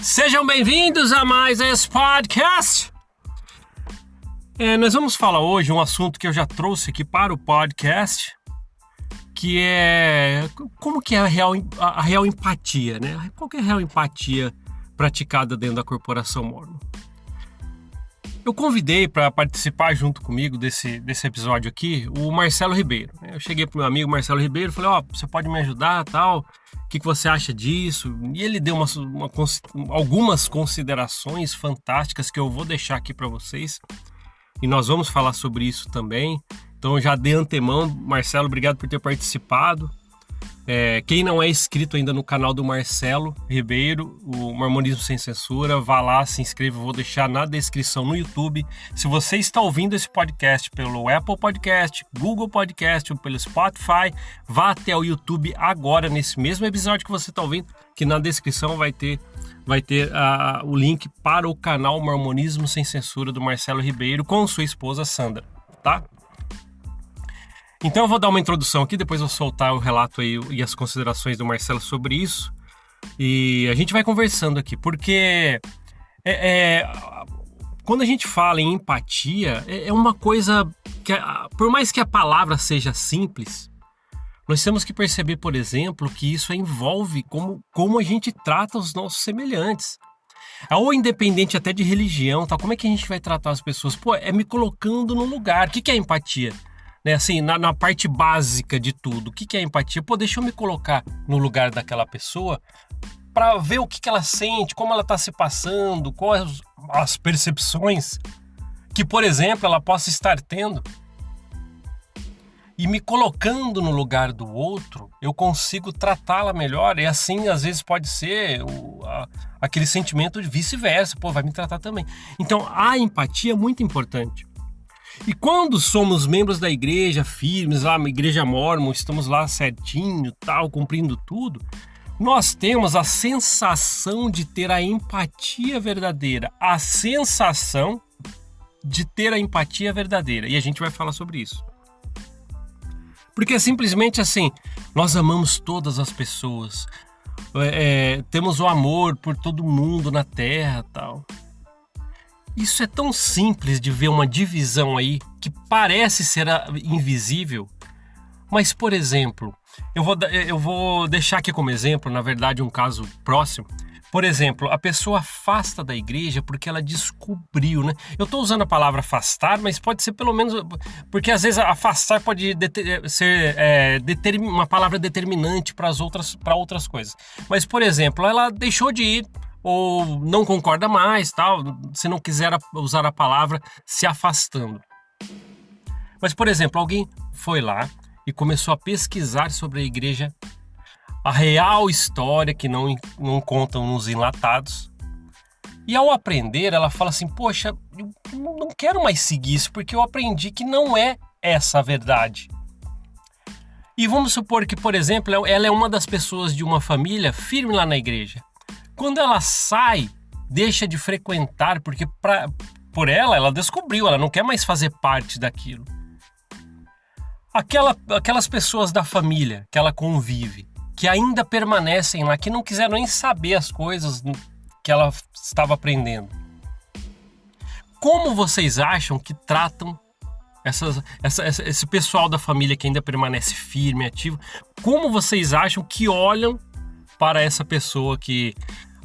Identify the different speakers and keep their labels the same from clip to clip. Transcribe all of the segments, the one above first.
Speaker 1: Sejam bem-vindos a mais esse podcast. Nós vamos falar hoje um assunto que eu já trouxe aqui para o podcast, que é como que é a real empatia, né? Qual que é a real empatia praticada dentro da Corporação Mormon? Eu convidei para participar junto comigo desse episódio aqui o Marcelo Ribeiro. Eu cheguei para o meu amigo Marcelo Ribeiro e falei, você pode me ajudar, tal? O que você acha disso? E ele deu algumas considerações fantásticas que eu vou deixar aqui para vocês. E nós vamos falar sobre isso também. Então já de antemão, Marcelo, obrigado por ter participado. Quem não é inscrito ainda no canal do Marcelo Ribeiro, o Mormonismo Sem Censura, vá lá, se inscreva, vou deixar na descrição no YouTube. Se você está ouvindo esse podcast pelo Apple Podcast, Google Podcast ou pelo Spotify, vá até o YouTube agora, nesse mesmo episódio que você está ouvindo, que na descrição vai ter o link para o canal Mormonismo Sem Censura do Marcelo Ribeiro com sua esposa Sandra, tá? Então eu vou dar uma introdução aqui, depois eu vou soltar o relato aí e as considerações do Marcelo sobre isso. E a gente vai conversando aqui, porque quando a gente fala em empatia, é uma coisa que, por mais que a palavra seja simples, nós temos que perceber, por exemplo, que isso envolve como a gente trata os nossos semelhantes. Ou independente até de religião, tá? Como é que a gente vai tratar as pessoas? É me colocando no lugar. O que é empatia? Assim, na parte básica de tudo, o que é empatia? Deixa eu me colocar no lugar daquela pessoa para ver o que ela sente, como ela está se passando, quais as percepções que, por exemplo, ela possa estar tendo. E me colocando no lugar do outro, eu consigo tratá-la melhor. E assim, às vezes, pode ser aquele sentimento de vice-versa. Vai me tratar também. Então, a empatia é muito importante. E quando somos membros da igreja, firmes lá, uma igreja Mormon, estamos lá certinho, tal, cumprindo tudo, nós temos a sensação de ter a empatia verdadeira. A sensação de ter a empatia verdadeira. E a gente vai falar sobre isso. Porque é simplesmente assim, nós amamos todas as pessoas, temos o amor por todo mundo na terra, tal. Isso é tão simples de ver uma divisão aí que parece ser invisível, mas, por exemplo, eu vou deixar aqui como exemplo, na verdade, um caso próximo. Por exemplo, a pessoa afasta da igreja porque ela descobriu, né? Eu estou usando a palavra afastar, mas pode ser pelo menos... Porque às vezes afastar pode ser uma palavra determinante para outras coisas. Mas, por exemplo, ela deixou de ir, ou não concorda mais, tal, se não quiser usar a palavra se afastando. Mas, por exemplo, alguém foi lá e começou a pesquisar sobre a igreja, a real história que não contam nos enlatados. E ao aprender, ela fala assim, eu não quero mais seguir isso, porque eu aprendi que não é essa a verdade. E vamos supor que, por exemplo, ela é uma das pessoas de uma família firme lá na igreja. Quando ela sai, deixa de frequentar, porque por ela descobriu, ela não quer mais fazer parte daquilo. Aquelas pessoas da família que ela convive, que ainda permanecem lá, que não quiseram nem saber as coisas que ela estava aprendendo. Como vocês acham que tratam esse pessoal da família que ainda permanece firme, ativo? Como vocês acham que olham para essa pessoa que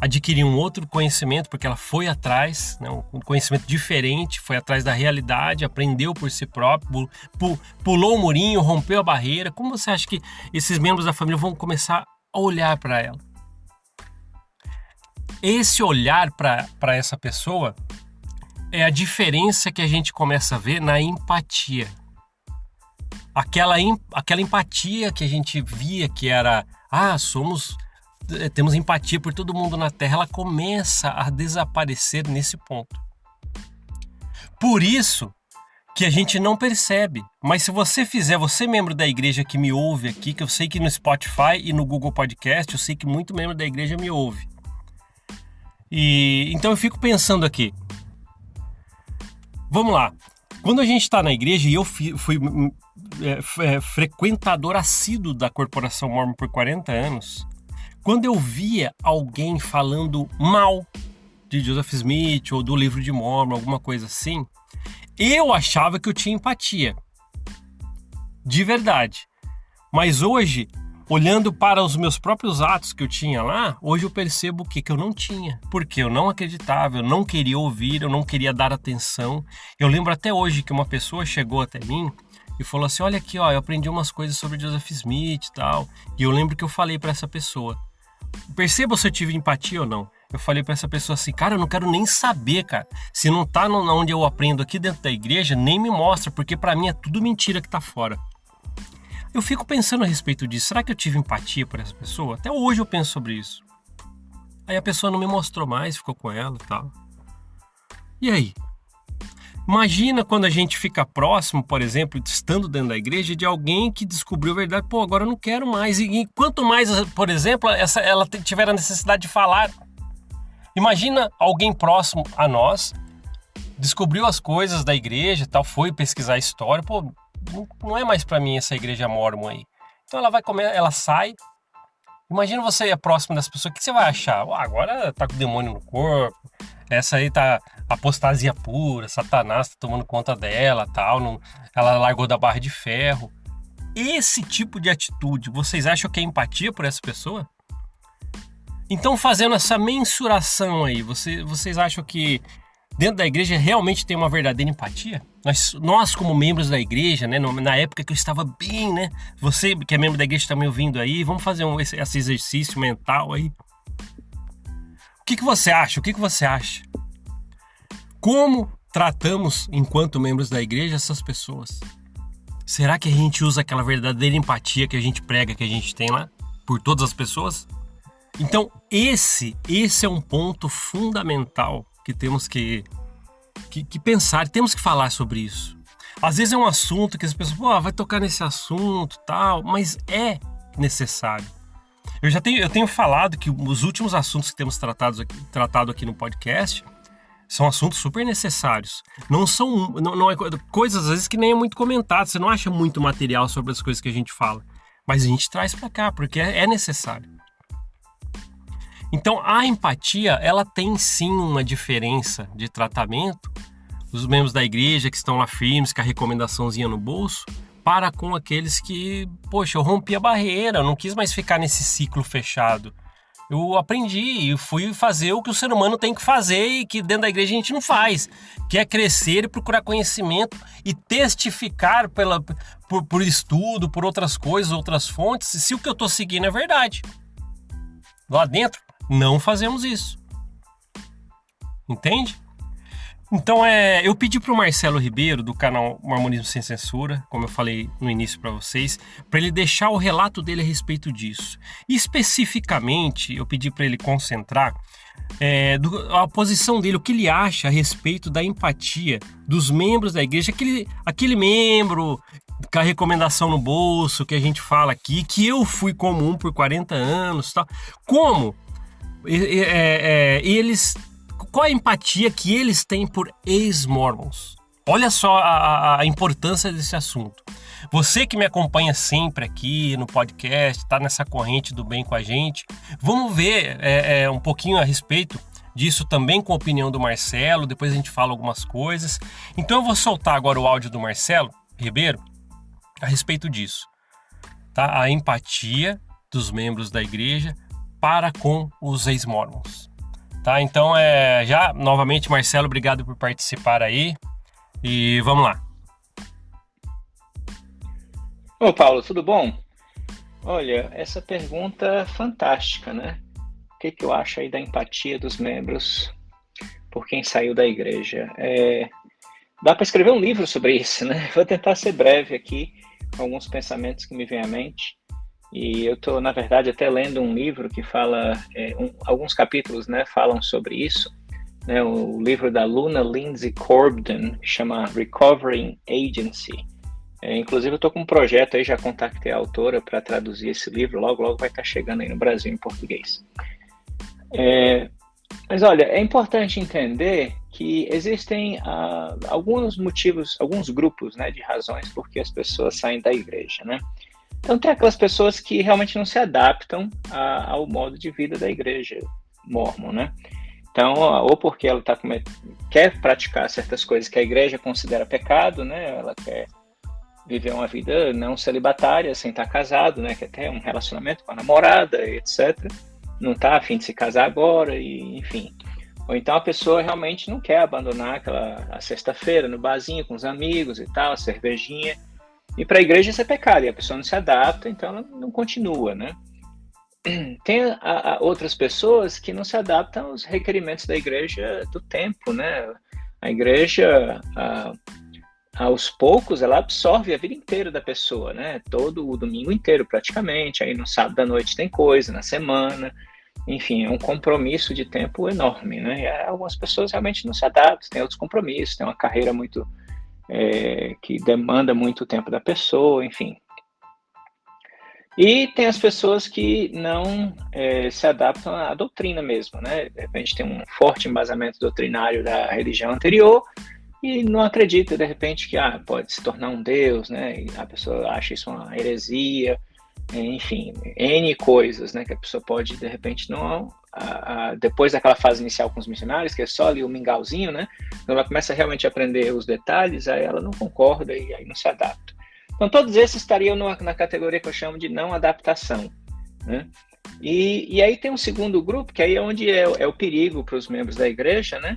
Speaker 1: adquiriu um outro conhecimento, porque ela foi atrás, né, um conhecimento diferente, foi atrás da realidade, aprendeu por si próprio, pulou o murinho, rompeu a barreira? Como você acha que esses membros da família vão começar a olhar para ela? Esse olhar para essa pessoa é a diferença que a gente começa a ver na empatia. Aquela empatia que a gente via que era, temos empatia por todo mundo na Terra, ela começa a desaparecer nesse ponto. Por isso que a gente não percebe. Mas se você membro da igreja que me ouve aqui, que eu sei que no Spotify e no Google Podcast, eu sei que muito membro da igreja me ouve. E então eu fico pensando aqui. Vamos lá. Quando a gente está na igreja, e eu fui frequentador assíduo da Corporação Mormon por 40 anos, Quando eu via alguém falando mal de Joseph Smith ou do livro de Mormon, alguma coisa assim, eu achava que eu tinha empatia. De verdade. Mas hoje, olhando para os meus próprios atos que eu tinha lá, hoje eu percebo que eu não tinha. Porque eu não acreditava, eu não queria ouvir, eu não queria dar atenção. Eu lembro até hoje que uma pessoa chegou até mim e falou assim, olha aqui, ó, eu aprendi umas coisas sobre Joseph Smith e tal. E eu lembro que eu falei para essa pessoa. Perceba se eu tive empatia ou não. Eu falei para essa pessoa assim, cara, eu não quero nem saber, cara. Se não tá onde eu aprendo aqui dentro da igreja, nem me mostra, porque para mim é tudo mentira que tá fora. Eu fico pensando a respeito disso. Será que eu tive empatia por essa pessoa? Até hoje eu penso sobre isso. Aí a pessoa não me mostrou mais, ficou com ela e tal. E aí? Imagina quando a gente fica próximo, por exemplo, estando dentro da igreja, de alguém que descobriu a verdade. Pô, agora eu não quero mais. E quanto mais, por exemplo, ela tiver a necessidade de falar. Imagina alguém próximo a nós, descobriu as coisas da igreja, tal, foi pesquisar a história. Pô, não é mais pra mim essa igreja Mormon aí. Então ela vai comer, ela sai. Imagina você ir próximo dessa pessoa, o que você vai achar? Agora tá com o demônio no corpo, essa aí tá apostasia pura, Satanás tá tomando conta dela, tal, ela largou da barra de ferro. Esse tipo de atitude, vocês acham que é empatia por essa pessoa? Então, fazendo essa mensuração aí, vocês acham que dentro da igreja realmente tem uma verdadeira empatia? Nós como membros da igreja, né, na época que eu estava bem, né? Você que é membro da igreja está me ouvindo aí, vamos fazer esse exercício mental aí. O que você acha? O que você acha? Como tratamos, enquanto membros da igreja, essas pessoas? Será que a gente usa aquela verdadeira empatia que a gente prega, que a gente tem lá, por todas as pessoas? Então, esse é um ponto fundamental que temos que pensar, temos que falar sobre isso. Às vezes é um assunto que as pessoas, vai tocar nesse assunto, tal, mas é necessário. Eu tenho falado que os últimos assuntos que temos tratado aqui no podcast são assuntos super necessários. Não é coisas às vezes que nem é muito comentado, você não acha muito material sobre as coisas que a gente fala, mas a gente traz para cá porque é necessário. Então, a empatia, ela tem sim uma diferença de tratamento dos membros da igreja que estão lá firmes, com a recomendaçãozinha no bolso, para com aqueles que, poxa, eu rompi a barreira, eu não quis mais ficar nesse ciclo fechado. Eu aprendi e fui fazer o que o ser humano tem que fazer e que dentro da igreja a gente não faz, que é crescer e procurar conhecimento e testificar por estudo, por outras coisas, outras fontes, se o que eu estou seguindo é verdade. Lá dentro, não fazemos isso. Entende? Então, eu pedi para o Marcelo Ribeiro, do canal Mormonismo Sem Censura, como eu falei no início para vocês, para ele deixar o relato dele a respeito disso. E, especificamente, eu pedi para ele concentrar a posição dele, o que ele acha a respeito da empatia dos membros da igreja, aquele membro com a recomendação no bolso que a gente fala aqui, que eu fui comum por 40 anos, tal. Como eles... Qual a empatia que eles têm por ex-mormons? Olha só a importância desse assunto. Você que me acompanha sempre aqui no podcast, está nessa corrente do bem com a gente, vamos ver um pouquinho a respeito disso também com a opinião do Marcelo, depois a gente fala algumas coisas. Então eu vou soltar agora o áudio do Marcelo Ribeiro a respeito disso. Tá? A empatia dos membros da igreja para com os ex-mormons. Tá, então já novamente, Marcelo, obrigado por participar aí e vamos lá.
Speaker 2: Ô Paulo, tudo bom? Olha, essa pergunta é fantástica, né? O que eu acho aí da empatia dos membros por quem saiu da igreja? Dá para escrever um livro sobre isso, né? Vou tentar ser breve aqui, com alguns pensamentos que me vêm à mente. E eu estou, na verdade, até lendo um livro que fala, alguns capítulos, né, falam sobre isso, né, o livro da Luna Lindsay Cobden, que chama Recovering Agency. Inclusive, eu estou com um projeto aí, já contactei a autora para traduzir esse livro, logo vai estar chegando aí no Brasil em português. Mas olha, é importante entender que existem alguns motivos, alguns grupos, né, de razões por que as pessoas saem da igreja, né? Então tem aquelas pessoas que realmente não se adaptam ao modo de vida da igreja mórmon, né? Então, ou porque ela quer praticar certas coisas que a igreja considera pecado, né? Ela quer viver uma vida não celibatária, sem estar casado, né? Quer ter um relacionamento com a namorada, etc. Não está a fim de se casar agora, e enfim. Ou então a pessoa realmente não quer abandonar a sexta-feira no barzinho com os amigos e tal, a cervejinha. E para a igreja isso é pecado, e a pessoa não se adapta, então ela não continua, né? Tem outras pessoas que não se adaptam aos requerimentos da igreja do tempo, né? A igreja, aos poucos, ela absorve a vida inteira da pessoa, né? Todo o domingo inteiro, praticamente. Aí no sábado à noite tem coisa, na semana. Enfim, é um compromisso de tempo enorme, né? E algumas pessoas realmente não se adaptam, tem outros compromissos, tem uma carreira muito... que demanda muito tempo da pessoa, enfim. E tem as pessoas que não se adaptam à doutrina mesmo, né? De repente tem um forte embasamento doutrinário da religião anterior e não acredita, de repente, que pode se tornar um deus, né? E a pessoa acha isso uma heresia, enfim, N coisas, né? Que a pessoa pode, de repente, não... depois daquela fase inicial com os missionários, que é só ali o mingauzinho, né? Quando ela começa realmente a aprender os detalhes, aí ela não concorda e aí não se adapta. Então, todos esses estariam na categoria que eu chamo de não adaptação, né? E aí tem um segundo grupo, que aí é onde é o perigo para os membros da igreja, né?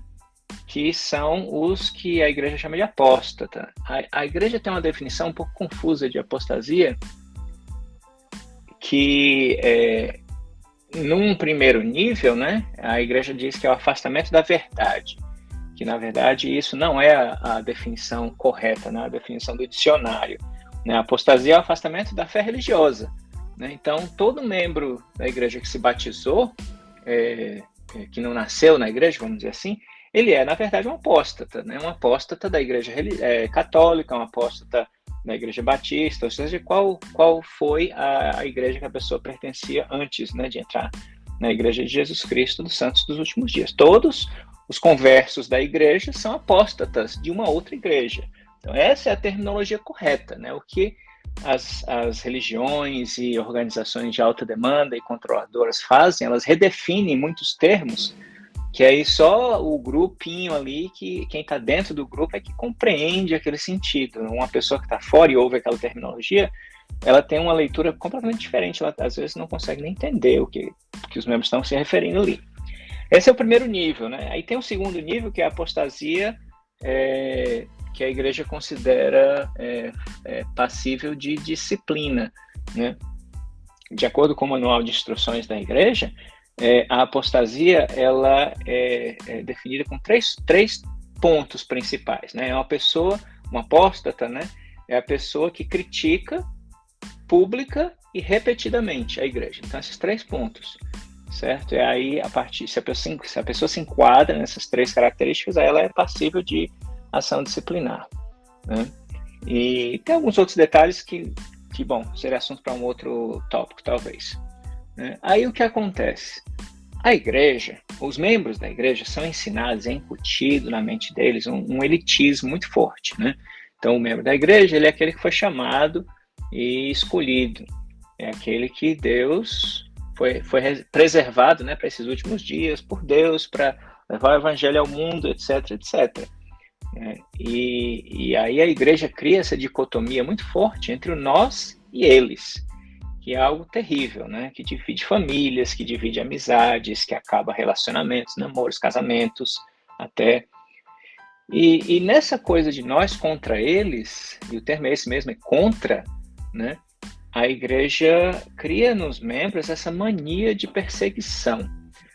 Speaker 2: Que são os que a igreja chama de apóstata. A igreja tem uma definição um pouco confusa de apostasia, que num primeiro nível, né, a igreja diz que é o afastamento da verdade, que na verdade isso não é a definição correta, né, a definição do dicionário. Né? A apostasia é o afastamento da fé religiosa. Né? Então, todo membro da igreja que se batizou, que não nasceu na igreja, vamos dizer assim, ele é, na verdade, um apóstata, né? Um apóstata da igreja católica, um apóstata da igreja batista, ou seja, qual foi a igreja que a pessoa pertencia antes, né, de entrar na igreja de Jesus Cristo dos Santos dos Últimos Dias. Todos os conversos da igreja são apóstatas de uma outra igreja. Então, essa é a terminologia correta, né? O que as religiões e organizações de alta demanda e controladoras fazem, elas redefinem muitos termos, que aí só o grupinho ali, que quem está dentro do grupo é que compreende aquele sentido. Uma pessoa que está fora e ouve aquela terminologia, ela tem uma leitura completamente diferente, ela às vezes não consegue nem entender o que os membros estão se referindo ali. Esse é o primeiro nível, né? Aí tem o segundo nível, que é a apostasia, que a igreja considera passível de disciplina, né? De acordo com o manual de instruções da igreja, a apostasia ela é definida com três pontos principais, né? Uma apóstata, né? É a pessoa que critica pública e repetidamente a igreja. Então, esses 3 pontos, certo? E aí, se a pessoa se enquadra nessas 3 características, aí ela é passível de ação disciplinar, né? E tem alguns outros detalhes que bom, seria assunto para um outro tópico, talvez. Né? Aí o que acontece? A igreja, os membros da igreja são ensinados, é incutido na mente deles um elitismo muito forte, né? Então, o membro da igreja, ele é aquele que foi chamado e escolhido. É aquele que Deus foi preservado, né, para esses últimos dias, por Deus, para levar o evangelho ao mundo, etc, etc. E aí a igreja cria essa dicotomia muito forte entre o nós e eles, que é algo terrível, né? Que divide famílias, que divide amizades, que acaba relacionamentos, namoros, casamentos, até. E nessa coisa de nós contra eles, e o termo é esse mesmo, é contra, né? A igreja cria nos membros essa mania de perseguição.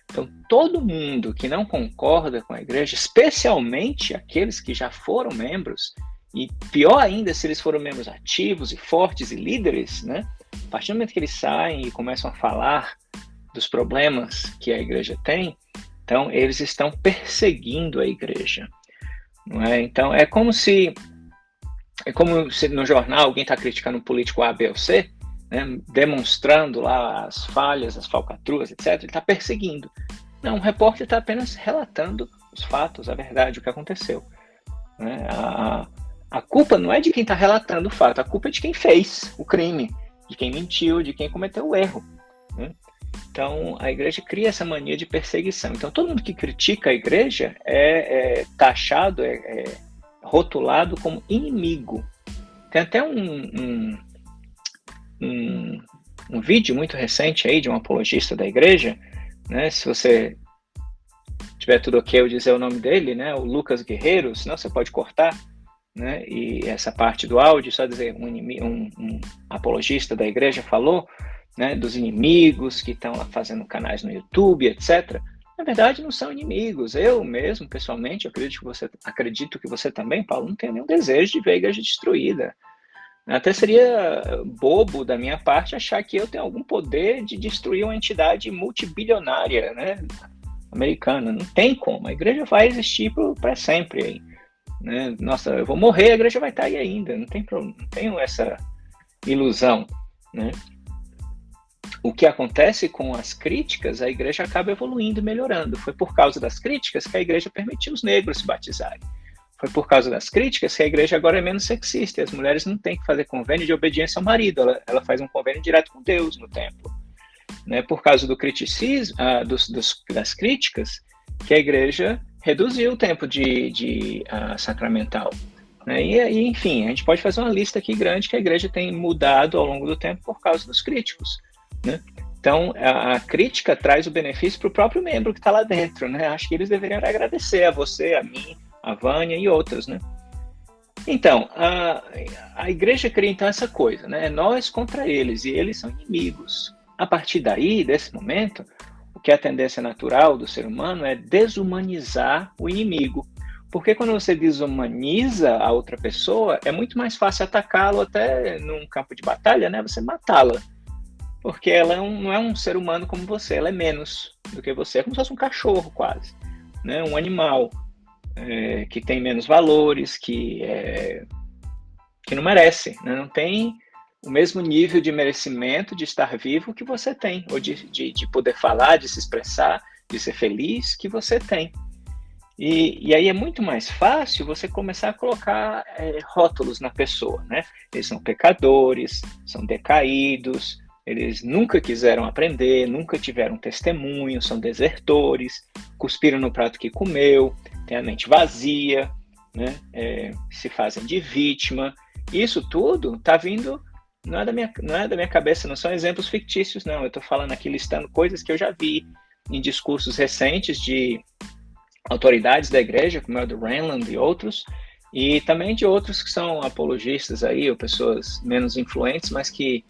Speaker 2: Então, todo mundo que não concorda com a igreja, especialmente aqueles que já foram membros, e pior ainda se eles foram membros ativos e fortes e líderes, né? A partir do momento que eles saem e começam a falar dos problemas que a igreja tem, então eles estão perseguindo a igreja. Não é? Então, é como se no jornal alguém está criticando um político A, B ou C, né, demonstrando lá as falhas, as falcatruas, etc. Ele está perseguindo. Não, o repórter está apenas relatando os fatos, a verdade, o que aconteceu. Né? A culpa não é de quem está relatando o fato, a culpa é de quem fez o crime, de quem mentiu, de quem cometeu o erro, né? Então, a igreja cria essa mania de perseguição. Então, todo mundo que critica a igreja é taxado, rotulado como inimigo. Tem até um vídeo muito recente aí de um apologista da igreja, né? Se você tiver tudo ok eu dizer o nome dele, né? O Lucas Guerreiro, senão você pode cortar, né? E essa parte do áudio, só dizer um apologista da igreja falou, né, dos inimigos que estão lá fazendo canais no YouTube, etc. Na verdade, não são inimigos. Eu mesmo, pessoalmente, acredito que você também, Paulo, não tem nenhum desejo de ver a igreja destruída. Até seria bobo da minha parte achar que eu tenho algum poder de destruir uma entidade multibilionária, né, americana. Não tem como. A igreja vai existir para sempre aí, né? Nossa, eu vou morrer, a igreja vai estar aí ainda. Não tenho essa ilusão, né? O que acontece com as críticas, a igreja acaba evoluindo e melhorando. Foi por causa das críticas que a igreja permitiu os negros se batizarem. Foi por causa das críticas que a igreja agora é menos sexista. E as mulheres não têm que fazer convênio de obediência ao marido. Ela faz um convênio direto com Deus no templo. Né? Por causa do criticismo, das críticas, que a igreja reduziu o tempo de sacramental. Né? E, enfim, a gente pode fazer uma lista aqui grande que a igreja tem mudado ao longo do tempo por causa dos críticos. Né? Então, a crítica traz o benefício para o próprio membro que está lá dentro. Né? Acho que eles deveriam agradecer a você, a mim, a Vânia e outros. Né? Então, a igreja cria então essa coisa, né? Nós contra eles, e eles são inimigos. A partir daí, desse momento, o que é a tendência natural do ser humano é desumanizar o inimigo. Porque quando você desumaniza a outra pessoa, é muito mais fácil atacá-lo até num campo de batalha, né? Você matá-la. Porque ela não é um ser humano como você, ela é menos do que você. É como se fosse um cachorro, quase. Né? Um animal que tem menos valores, que não merece. Né? Não tem o mesmo nível de merecimento de estar vivo que você tem. Ou de poder falar, de se expressar, de ser feliz que você tem. E aí é muito mais fácil você começar a colocar rótulos na pessoa. Né? Eles são pecadores, são decaídos, eles nunca quiseram aprender, nunca tiveram testemunho, são desertores, cuspiram no prato que comeu, têm a mente vazia, né? Se fazem de vítima. Isso tudo está vindo, não é da minha cabeça, não são exemplos fictícios, não. Eu estou falando aqui, listando coisas que eu já vi em discursos recentes de autoridades da igreja, como é o do Renland e outros, e também de outros que são apologistas aí, ou pessoas menos influentes, mas que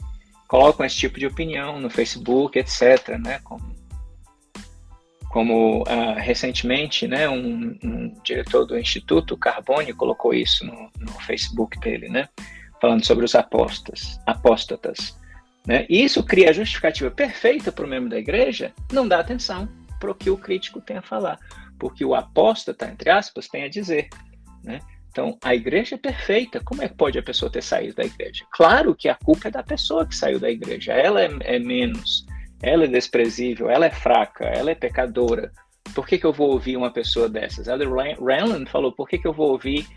Speaker 2: colocam esse tipo de opinião no Facebook, etc., né? Como recentemente, né, um diretor do Instituto, Carbone, colocou isso no Facebook dele, né? Falando sobre os apóstatas. Né? E isso cria a justificativa perfeita para o membro da igreja não dar atenção para o que o crítico tem a falar, porque o apóstata, entre aspas, tem a dizer, né? Então, a igreja é perfeita. Como é que pode a pessoa ter saído da igreja? Claro que a culpa é da pessoa que saiu da igreja. Ela é menos, ela é desprezível, ela é fraca, ela é pecadora. Por que eu vou ouvir uma pessoa dessas? Elder Renland falou, por que eu vou ouvir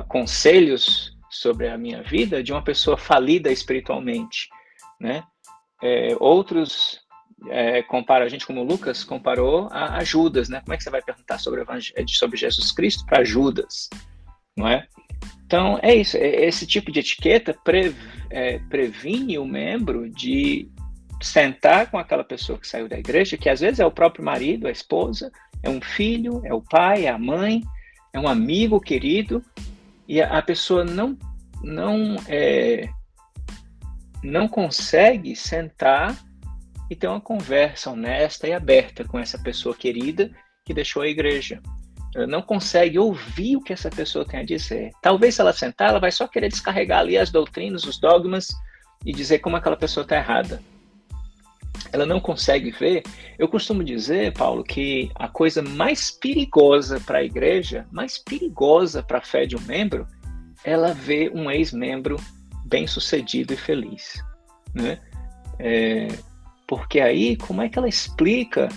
Speaker 2: conselhos sobre a minha vida de uma pessoa falida espiritualmente? Né? Outros... a gente, como Lucas, comparou a Judas, né? Como é que você vai perguntar sobre Jesus Cristo para Judas, não é? Então, é isso. Esse tipo de etiqueta previne o membro de sentar com aquela pessoa que saiu da igreja, que às vezes é o próprio marido, a esposa, é um filho, é o pai, é a mãe, é um amigo querido, e a pessoa não consegue sentar e ter uma conversa honesta e aberta com essa pessoa querida que deixou a igreja. Ela não consegue ouvir o que essa pessoa tem a dizer. Talvez se ela sentar, ela vai só querer descarregar ali as doutrinas, os dogmas e dizer como aquela pessoa está errada. Ela não consegue ver. Eu costumo dizer, Paulo, que a coisa mais perigosa para a igreja, mais perigosa para a fé de um membro, é ela ver um ex-membro bem-sucedido e feliz. Né? Porque aí, como é que ela explica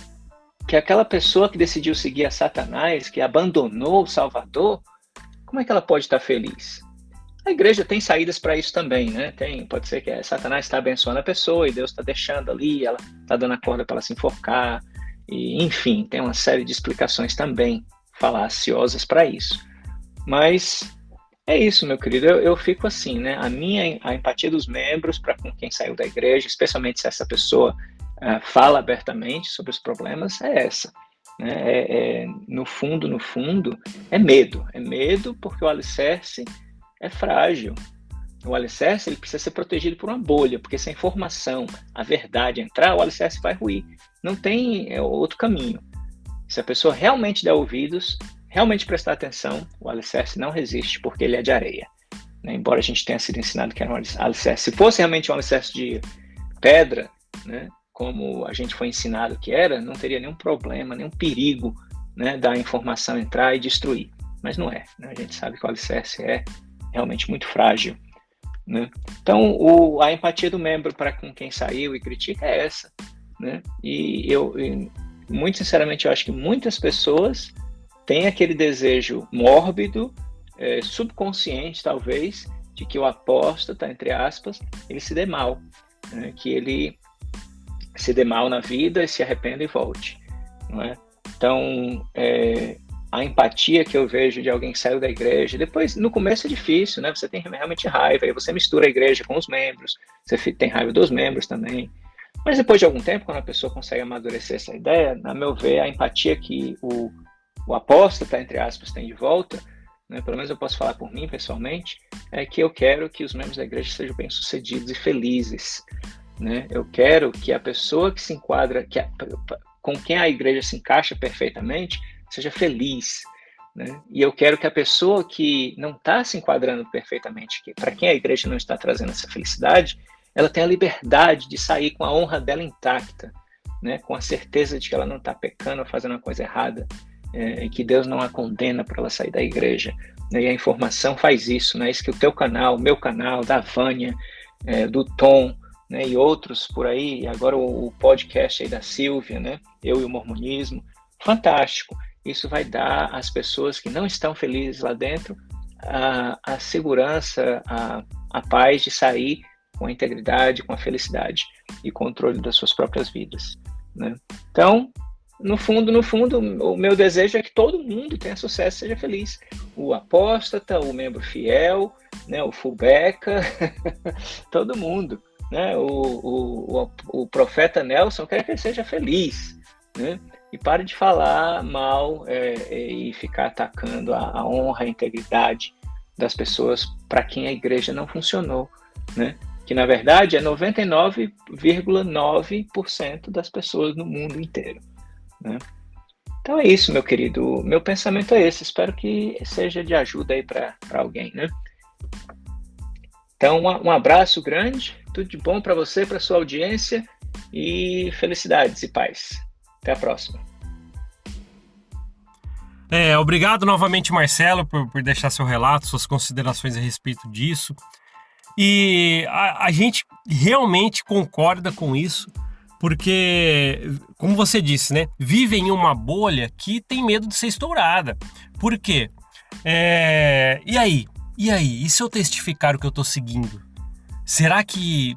Speaker 2: que aquela pessoa que decidiu seguir a Satanás, que abandonou o Salvador, como é que ela pode estar feliz? A igreja tem saídas para isso também, né? Pode ser que Satanás está abençoando a pessoa e Deus está deixando ali, ela está dando a corda para ela se enforcar, e, enfim, tem uma série de explicações também falaciosas para isso. Mas é isso, meu querido, eu fico assim, né? A empatia dos membros para com quem saiu da igreja, especialmente se essa pessoa fala abertamente sobre os problemas, é essa. Né? No fundo, é medo porque o alicerce é frágil. O alicerce ele precisa ser protegido por uma bolha, porque se a informação, a verdade entrar, o alicerce vai ruir. Não tem outro caminho. Se a pessoa realmente der ouvidos, realmente prestar atenção, o alicerce não resiste, porque ele é de areia. Né? Embora a gente tenha sido ensinado que era um alicerce. Se fosse realmente um alicerce de pedra, né, como a gente foi ensinado que era, não teria nenhum problema, nenhum perigo, né, da informação entrar e destruir. Mas não é. Né? A gente sabe que o alicerce é realmente muito frágil. Né? Então, a empatia do membro para com quem saiu e critica é essa. Né? E muito sinceramente, eu acho que muitas pessoas têm aquele desejo mórbido, subconsciente talvez, de que o apóstata, entre aspas, ele se dê mal. Né? Que ele se dê mal na vida, se arrependa e volte. Não é? Então, a empatia que eu vejo de alguém que saiu da igreja, depois, no começo é difícil, né? Você tem realmente raiva, aí você mistura a igreja com os membros, você tem raiva dos membros também. Mas depois de algum tempo, quando a pessoa consegue amadurecer essa ideia, a meu ver, a empatia que o apóstata, entre aspas, tem de volta, né? Pelo menos eu posso falar por mim, pessoalmente, é que eu quero que os membros da igreja sejam bem-sucedidos e felizes. Né? Eu quero que a pessoa que se enquadra, com quem a igreja se encaixa perfeitamente, seja feliz. Né? E eu quero que a pessoa que não está se enquadrando perfeitamente, para quem a igreja não está trazendo essa felicidade, ela tenha a liberdade de sair com a honra dela intacta, né? Com a certeza de que ela não está pecando ou fazendo uma coisa errada, e que Deus não a condena para ela sair da igreja. Né? E a informação faz isso. Né? Isso que o teu canal, o meu canal, da Vânia, do Tom, né? E outros por aí, agora o podcast aí da Silvia, né? Eu e o Mormonismo, fantástico. Isso vai dar às pessoas que não estão felizes lá dentro a segurança, a paz de sair com a integridade, com a felicidade e controle das suas próprias vidas. Né? Então, no fundo, o meu desejo é que todo mundo tenha sucesso e seja feliz. O apóstata, o membro fiel, né? O fullbacker, todo mundo. Né? O profeta Nelson quer que ele seja feliz. Né? E pare de falar mal e ficar atacando a honra, a integridade das pessoas para quem a igreja não funcionou, né? Que na verdade é 99,9% das pessoas no mundo inteiro, né? Então é isso, meu querido. Meu pensamento é esse. Espero que seja de ajuda aí para alguém, né? Então um abraço grande, tudo de bom para você, para sua audiência e felicidades e paz. Até a próxima.
Speaker 1: Obrigado novamente, Marcelo, por deixar seu relato, suas considerações a respeito disso. E a gente realmente concorda com isso, porque, como você disse, né, vive em uma bolha que tem medo de ser estourada. Por quê? E aí? E se eu testificar o que eu estou seguindo? Será que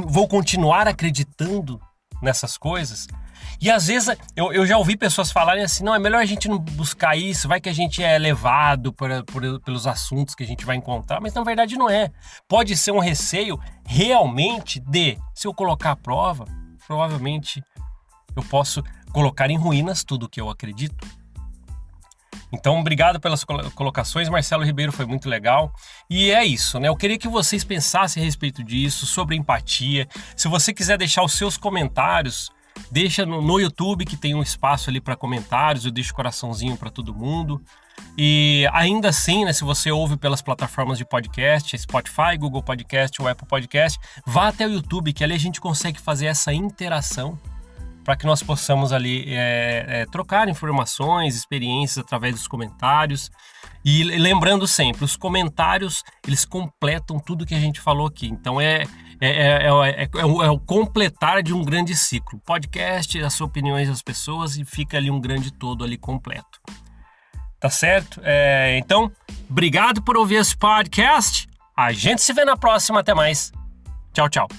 Speaker 1: vou continuar acreditando nessas coisas? E às vezes eu já ouvi pessoas falarem assim, não, é melhor a gente não buscar isso, vai que a gente é levado pelos assuntos que a gente vai encontrar, mas na verdade não é. Pode ser um receio realmente se eu colocar à prova, provavelmente eu posso colocar em ruínas tudo o que eu acredito. Então, obrigado pelas colocações, Marcelo Ribeiro, foi muito legal. E é isso, né? Eu queria que vocês pensassem a respeito disso, sobre empatia. Se você quiser deixar os seus comentários, deixa no YouTube, que tem um espaço ali para comentários, eu deixo coraçãozinho para todo mundo. E ainda assim, né, se você ouve pelas plataformas de podcast, Spotify, Google Podcast ou Apple Podcast, vá até o YouTube, que ali a gente consegue fazer essa interação para que nós possamos ali trocar informações, experiências através dos comentários. E lembrando sempre, os comentários, eles completam tudo que a gente falou aqui. Então é o completar de um grande ciclo. Podcast, as opiniões das pessoas, e fica ali um grande todo ali completo. tá certo? Então, obrigado por ouvir esse podcast. A gente se vê na próxima. Até mais. Tchau, tchau.